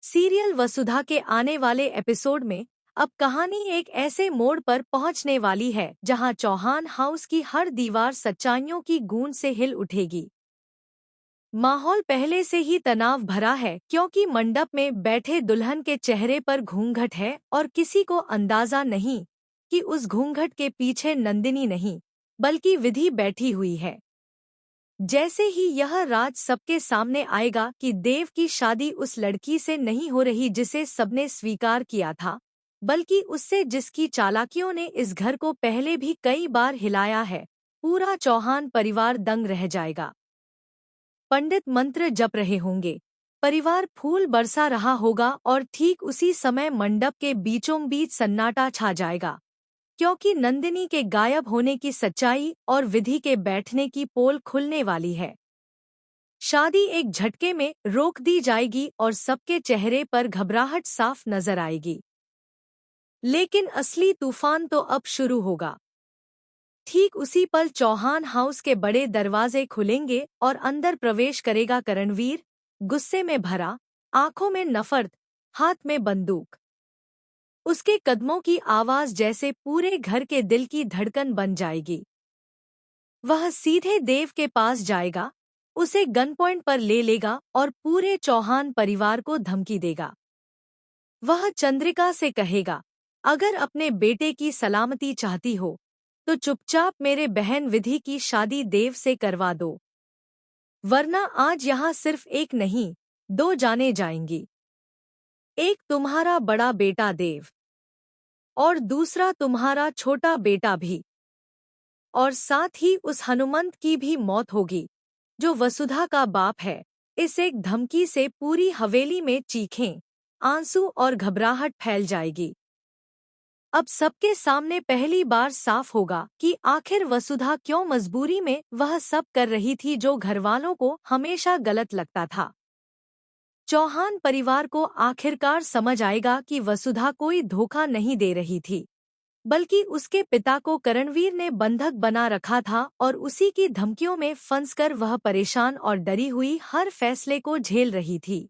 Serial वसुधा के आने वाले एपिसोड में अब कहानी एक ऐसे मोड़ पर पहुंचने वाली है जहां चौहान हाउस की हर दीवार सच्चाइयों की गूंज से हिल उठेगी। माहौल पहले से ही तनाव भरा है क्योंकि मंडप में बैठे दुल्हन के चेहरे पर घूंघट है और किसी को अंदाजा नहीं कि उस घूंघट के पीछे नंदिनी नहीं बल्कि विधि बैठी हुई है। जैसे ही यह राज सबके सामने आएगा कि देव की शादी उस लड़की से नहीं हो रही जिसे सबने स्वीकार किया था, बल्कि उससे जिसकी चालाकियों ने इस घर को पहले भी कई बार हिलाया है, पूरा चौहान परिवार दंग रह जाएगा। पंडित मंत्र जप रहे होंगे, परिवार फूल बरसा रहा होगा और ठीक उसी समय मंडप के बीचों बीच सन्नाटा छा जाएगा, क्योंकि नंदिनी के गायब होने की सच्चाई और विधि के बैठने की पोल खुलने वाली है। शादी एक झटके में रोक दी जाएगी और सबके चेहरे पर घबराहट साफ नजर आएगी। लेकिन असली तूफान तो अब शुरू होगा। ठीक उसी पल चौहान हाउस के बड़े दरवाजे खुलेंगे और अंदर प्रवेश करेगा करणवीर, गुस्से में भरा, आंखों में नफरत, हाथ में बंदूक। उसके कदमों की आवाज जैसे पूरे घर के दिल की धड़कन बन जाएगी। वह सीधे देव के पास जाएगा, उसे गन पॉइंट पर ले लेगा और पूरे चौहान परिवार को धमकी देगा। वह चंद्रिका से कहेगा, अगर अपने बेटे की सलामती चाहती हो तो चुपचाप मेरे बहन विधि की शादी देव से करवा दो, वरना आज यहाँ सिर्फ एक नहीं, दो जाने जाएंगी। एक तुम्हारा बड़ा बेटा देव और दूसरा तुम्हारा छोटा बेटा भी, और साथ ही उस हनुमंत की भी मौत होगी जो वसुधा का बाप है। इस एक धमकी से पूरी हवेली में चीखें, आंसू और घबराहट फैल जाएगी। अब सबके सामने पहली बार साफ होगा कि आखिर वसुधा क्यों मजबूरी में वह सब कर रही थी जो घरवालों को हमेशा गलत लगता था। चौहान परिवार को आखिरकार समझ आएगा कि वसुधा कोई धोखा नहीं दे रही थी, बल्कि उसके पिता को करणवीर ने बंधक बना रखा था और उसी की धमकियों में फंसकर वह परेशान और डरी हुई हर फैसले को झेल रही थी।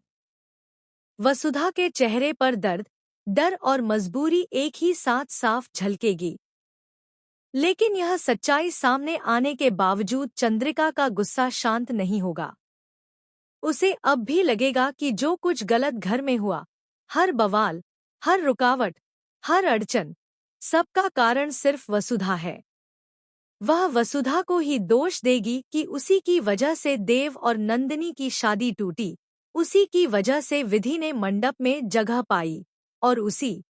वसुधा के चेहरे पर दर्द, डर और मजबूरी एक ही साथ साफ झलकेगी। लेकिन यह सच्चाई सामने आने के बावजूद चंद्रिका का गुस्सा शांत नहीं होगा। उसे अब भी लगेगा कि जो कुछ गलत घर में हुआ, हर बवाल, हर रुकावट, हर अड़चन, सबका कारण सिर्फ वसुधा है। वह वसुधा को ही दोष देगी कि उसी की वजह से देव और नंदिनी की शादी टूटी, उसी की वजह से विधि ने मंडप में जगह पाई, और उसी